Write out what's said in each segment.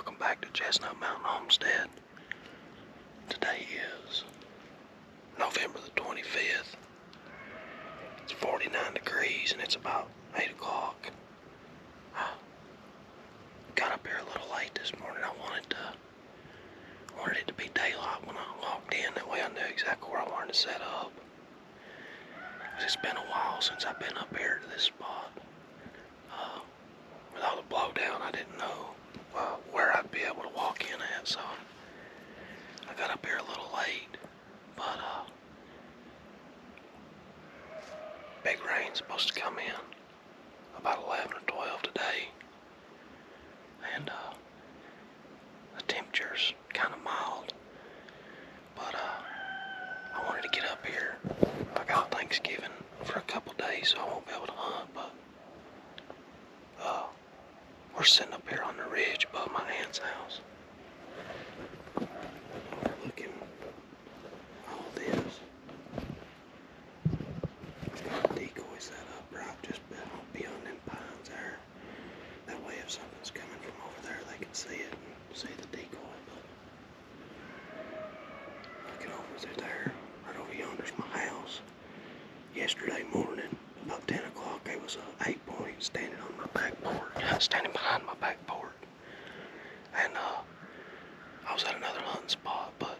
Welcome back to Chestnut Mountain Homestead. Today is November the 25th. It's 49 degrees and it's about 8 o'clock. I got up here a little late this morning. I wanted it to be daylight when I walked in. That way I knew exactly where I wanted to set up. It's been a while since I've been up here to this spot. With all the blowdown, I didn't know where I'd be able to walk in at, so I got up here a little late. But big rain's supposed to come in about 11 or 12 today, and the temperature's kind of mild. But I wanted to get up here. I got Thanksgiving for a couple days, so I won't be able to hunt, but we're sitting up here on the ridge above my aunt's house. Overlooking all this. Got a decoy set up right just beyond them pines there. That way if something's coming from over there, they can see it and see the decoy. But looking over through there, right over yonder's my house. Yesterday morning, about 10 o'clock, there was a 8-point standing on my back porch, standing behind my back porch. And I was at another hunting spot, but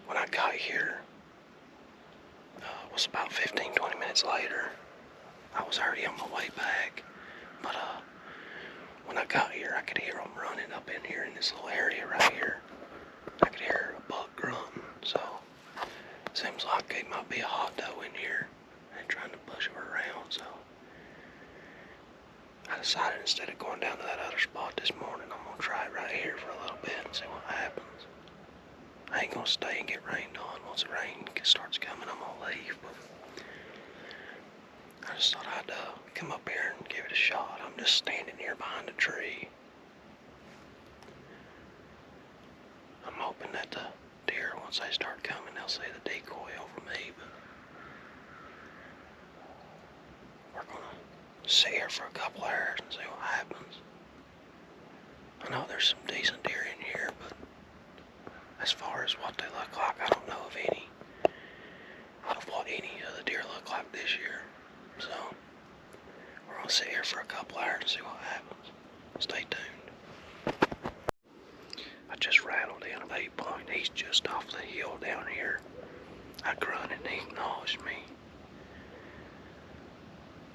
when I got here, it was about 15-20 minutes later. I was already on my way back, but when I got here, I could hear them running up in here in this little area right here. I could hear a buck grunting, so it seems like it might be a hot doe in here and trying to push her around, so I decided instead of going down to that other spot this morning, I'm gonna try it right here for a little bit and see what happens. I ain't gonna stay and get rained on. Once the rain starts coming, I'm gonna leave, but I just thought I'd come up here and give it a shot. I'm just standing here behind a tree. I'm hoping that the deer, once they start coming, they'll see the decoy over me, but we're gonna sit here for a couple hours and see what happens. I know there's some decent deer in here, but as far as what they look like, I don't know of what any of the deer look like this year. So we're gonna sit here for a couple hours and see what happens. Stay tuned. I just rattled in an 8-point. He's just off the hill down here. I grunted and he acknowledged me.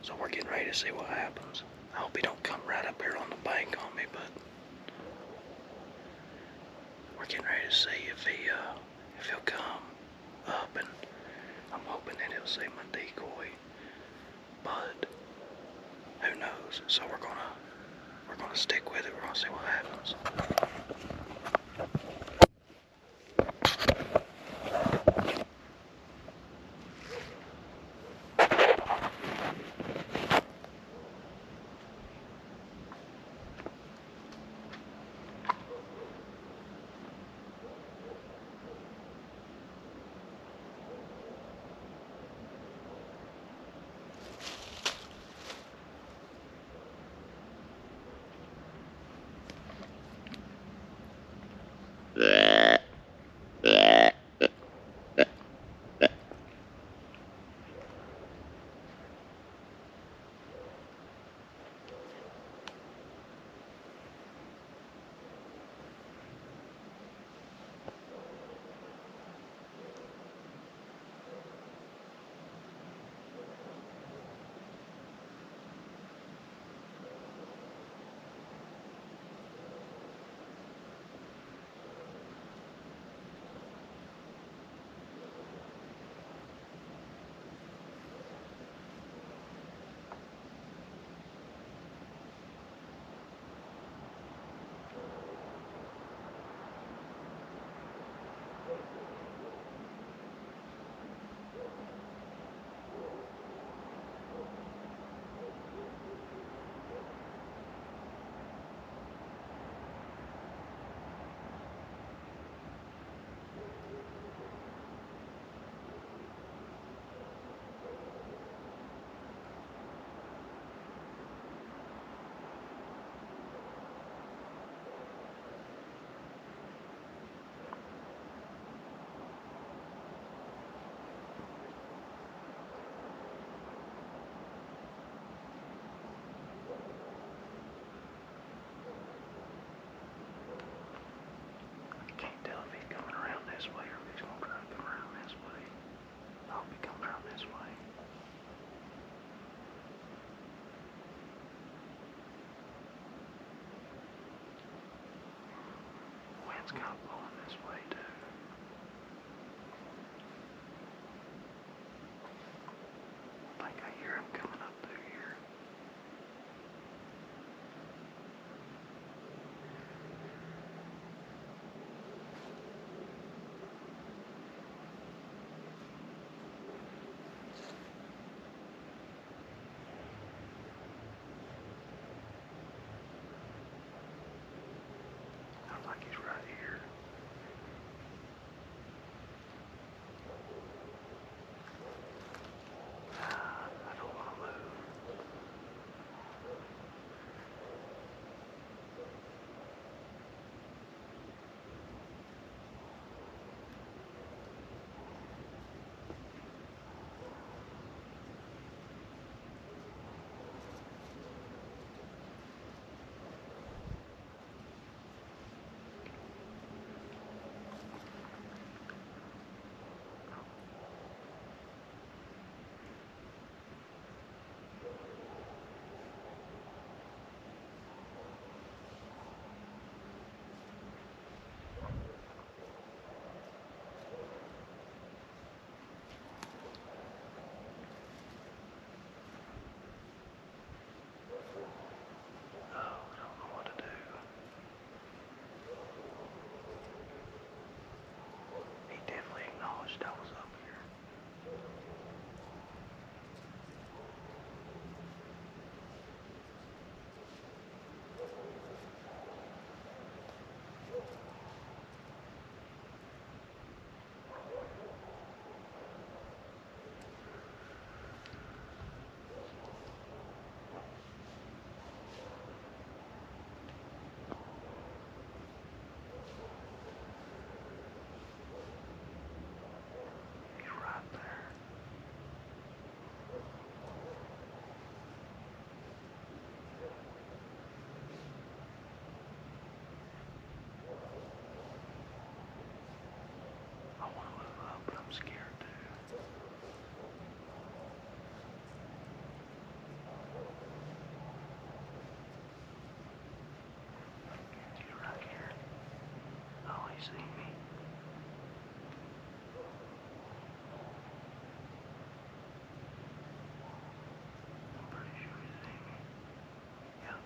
So we're getting ready to see what happens. I hope he don't come right up here on the bank on me, but we're getting ready to see if he'll come up, and I'm hoping that he'll see my decoy. But who knows? So we're gonna stick with it. We're gonna see what happens. wind's kind of blowing this way too. I think I hear him coming up through here. Sounds like he's right here. I don't want to move. That was up here. I'm scared too. He's right here. Oh, he seen me. I'm pretty sure he seen me. Yep.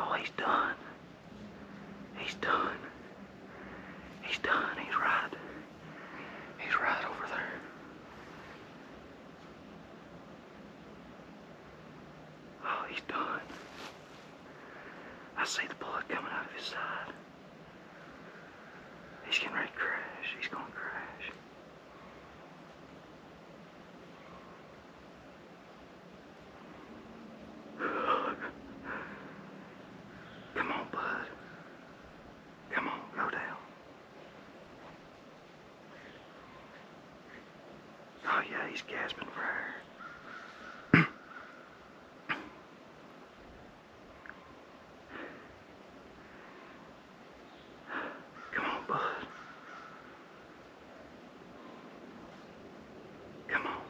Oh, he's done. He's done. He's done. He's right. He's right over there. Oh, he's done. I see the blood coming out of his side. He's getting ready to crash. He's gonna crash. Come on, bud. Come on, go down. Oh yeah, he's gasping for air. Come on, bud. Come on.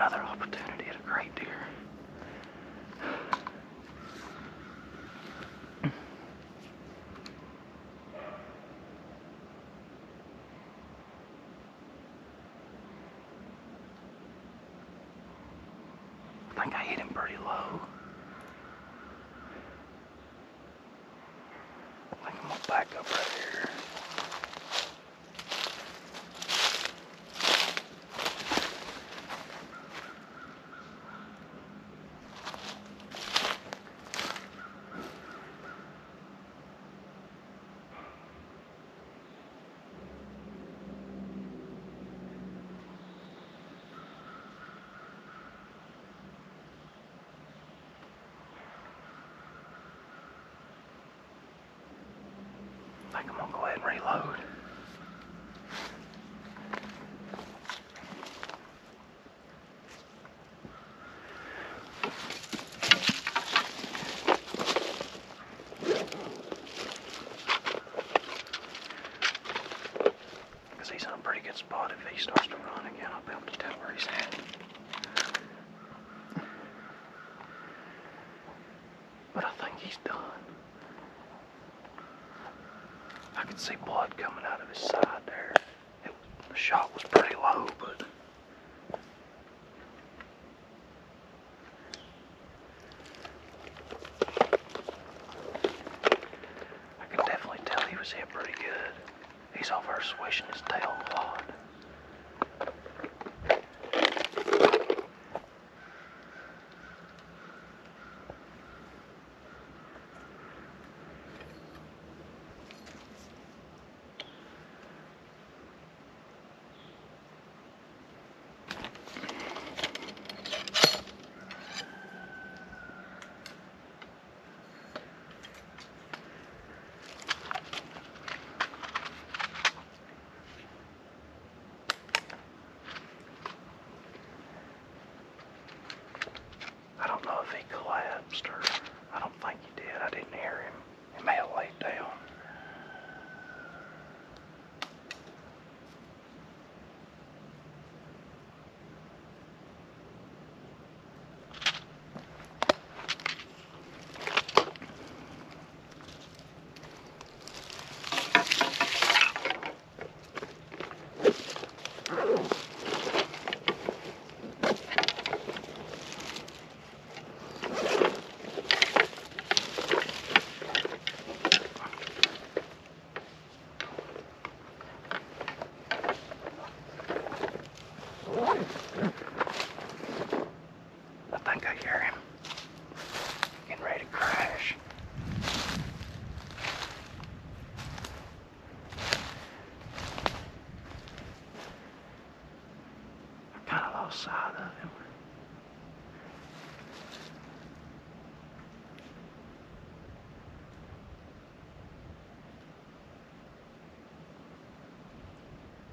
another opportunity at a great deer. I think I hit him pretty low. I think I'm gonna back up right here. I think I'm gonna go ahead and reload. Because he's in a pretty good spot. If he starts to run again, I'll be able to tell where he's at. But I think he's done. I could see blood coming out of his side there. The shot was pretty low, but I could definitely tell he was hit pretty good. He's over there swishing his tail a lot. I don't know if he collapsed or I don't think he did. I didn't hear him. He may have laid down. I think I hear him getting ready to crash. I kind of lost sight of him.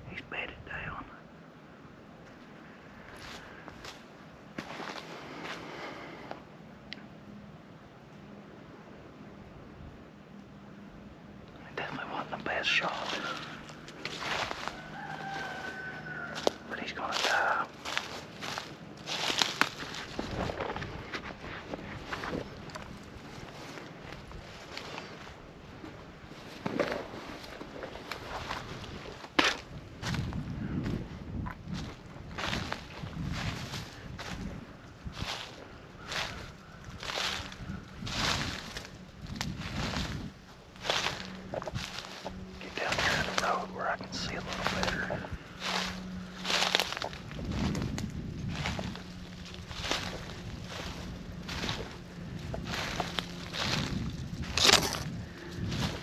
He's bedded down. Definitely wasn't the best shot, but he's gonna die. Where I can see a little better.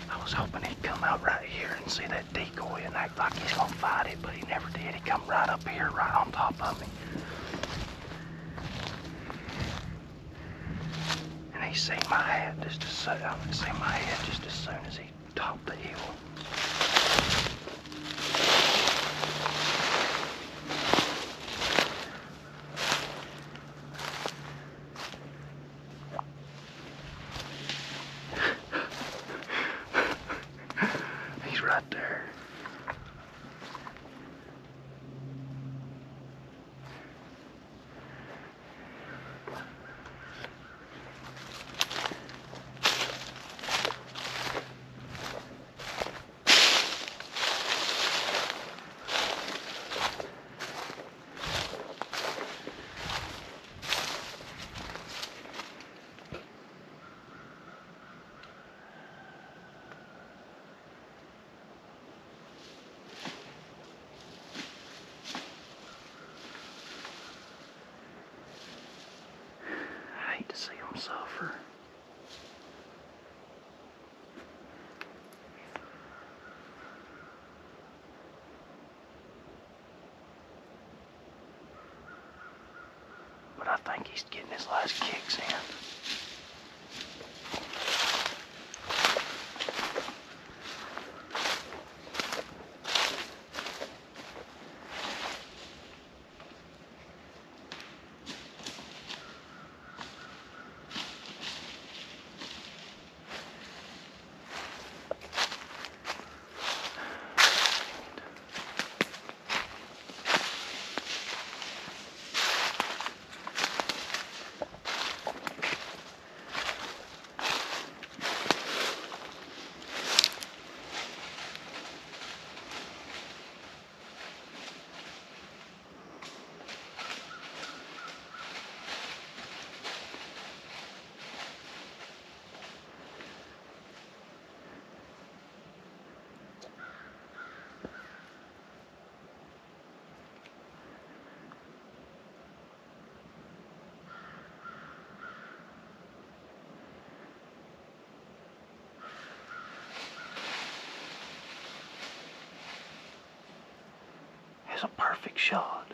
I was hoping he'd come out right here and see that decoy and act like he's gonna fight it, but he never did. He come right up here, right on top of me. And he seen my head just as soon as he topped the hill. He's right there. but I think he's getting his last kicks in. It's a perfect shot.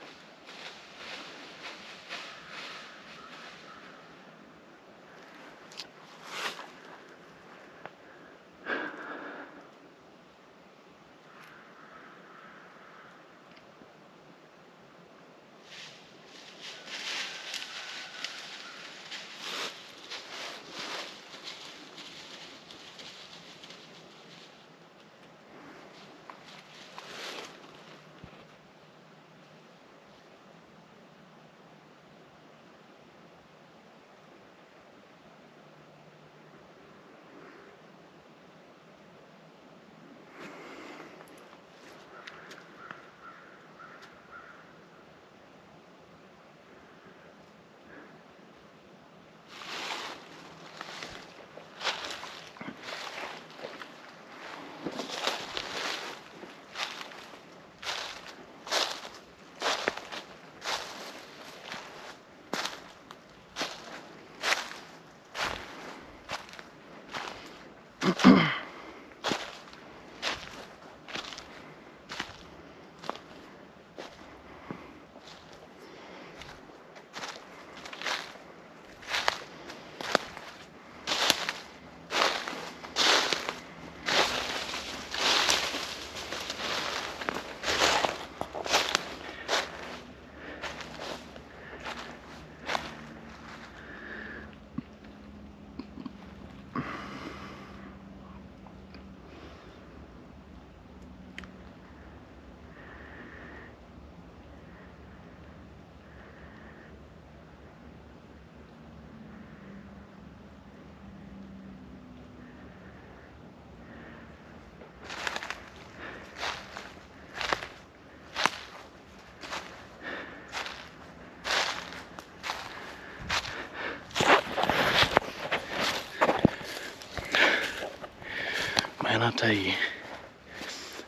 Man, I tell you,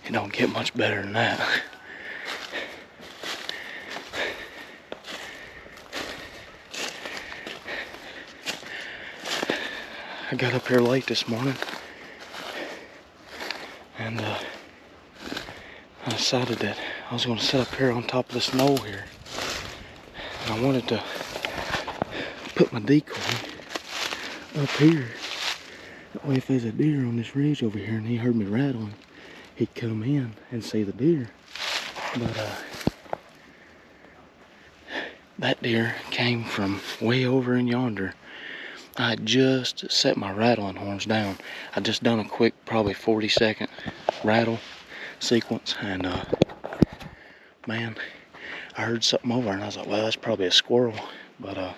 it don't get much better than that. I got up here late this morning, and I decided that I was going to sit up here on top of the snow here, and I wanted to put my decoy up here. That way if there's a deer on this ridge over here and he heard me rattling, he'd come in and see the deer. But that deer came from way over in yonder. I had just set my rattling horns down. I just done a quick, probably 40-second rattle sequence, and man, I heard something over and I was like, well, that's probably a squirrel. But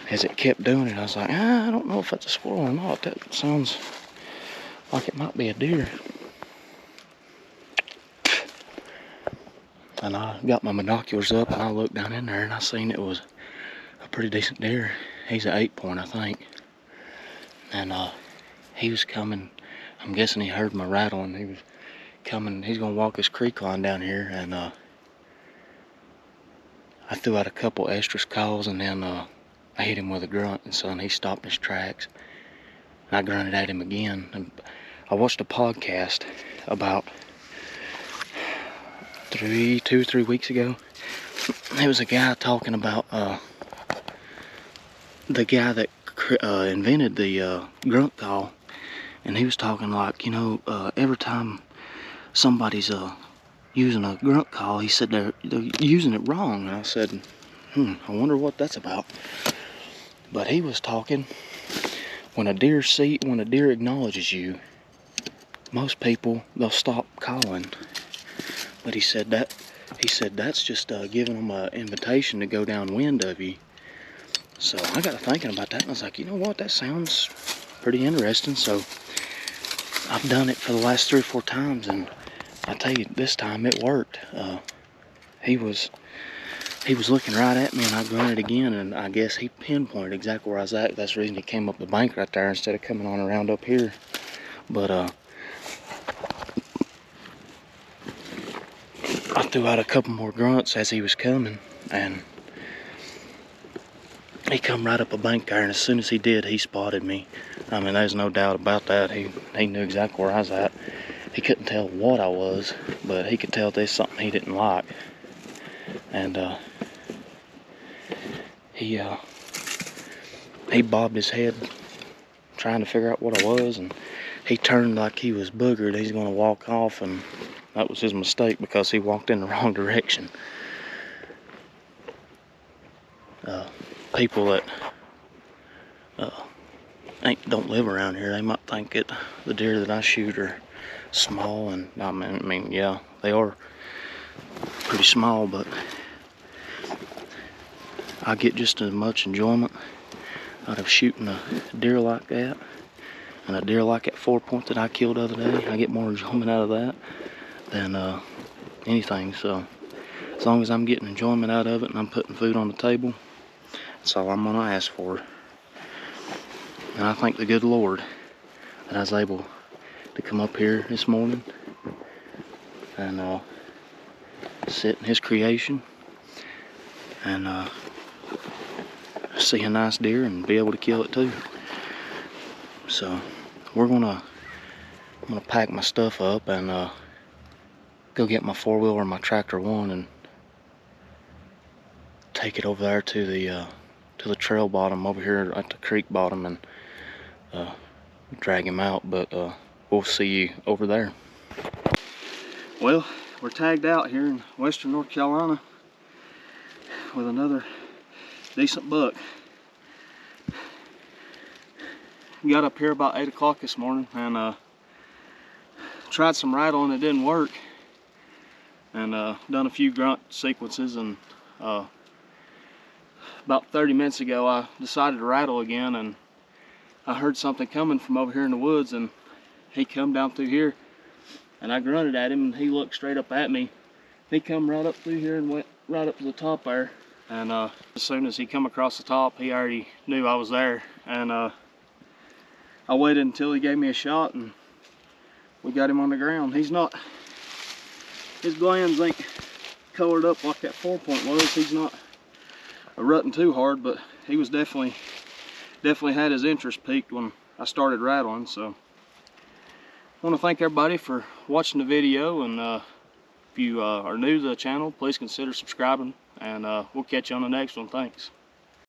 as it kept doing it, I was like, I don't know if that's a squirrel or not. That sounds like it might be a deer. And I got my binoculars up and I looked down in there and I seen it was a pretty decent deer. He's an 8-point, I think. And he was coming. I'm guessing he heard my rattle and he was coming. He's gonna walk this creek line down here, and I threw out a couple estrus calls, and then I hit him with a grunt, and so he stopped his tracks. And I grunted at him again. And I watched a podcast about 2 or 3 weeks ago, there was a guy talking about the guy that invented the grunt call, and he was talking like, you know, every time somebody's using a grunt call, he said they're using it wrong. And I said, I wonder what that's about. But he was talking, when a deer acknowledges you, most people, they'll stop calling. But he said that's just giving them an invitation to go downwind of you. So I got to thinking about that, and I was like, you know what, that sounds pretty interesting. So I've done it for the last 3 or 4 times, and I tell you, this time it worked. He was looking right at me, and I grunted again, and I guess he pinpointed exactly where I was at. That's the reason he came up the bank right there instead of coming on around up here. But I threw out a couple more grunts as he was coming, and he come right up a bank there, and as soon as he did, he spotted me. I mean, there's no doubt about that. He knew exactly where I was at. He couldn't tell what I was, but he could tell there's something he didn't like. And he bobbed his head trying to figure out what I was, and he turned like he was boogered. He's gonna walk off, and that was his mistake because he walked in the wrong direction. People that don't live around here, they might think that the deer that I shoot are small, and I mean, yeah, they are pretty small, but I get just as much enjoyment out of shooting a deer like that, and a deer like that 4-point that I killed the other day. I get more enjoyment out of that than anything. So as long as I'm getting enjoyment out of it and I'm putting food on the table, that's all I'm gonna ask for. And I thank the good Lord that I was able to come up here this morning and sit in his creation and see a nice deer and be able to kill it too. So I'm gonna pack my stuff up and go get my 4-wheeler or my tractor one and take it over there to the trail bottom over here at the creek bottom and drag him out. But we'll see you over there. Well, we're tagged out here in western North Carolina with another decent buck. Got up here about 8 o'clock this morning and tried some rattle and it didn't work, and done a few grunt sequences, and about 30 minutes ago I decided to rattle again, and I heard something coming from over here in the woods, and he come down through here, and I grunted at him and he looked straight up at me. He come right up through here and went right up to the top there, and as soon as he come across the top, he already knew I was there, and I waited until he gave me a shot, and we got him on the ground. His glands ain't colored up like that 4-point was. He's not rutting too hard, but he was definitely had his interest peaked when I started rattling. So I want to thank everybody for watching the video, and if you are new to the channel, please consider subscribing, and we'll catch you on the next one. Thanks.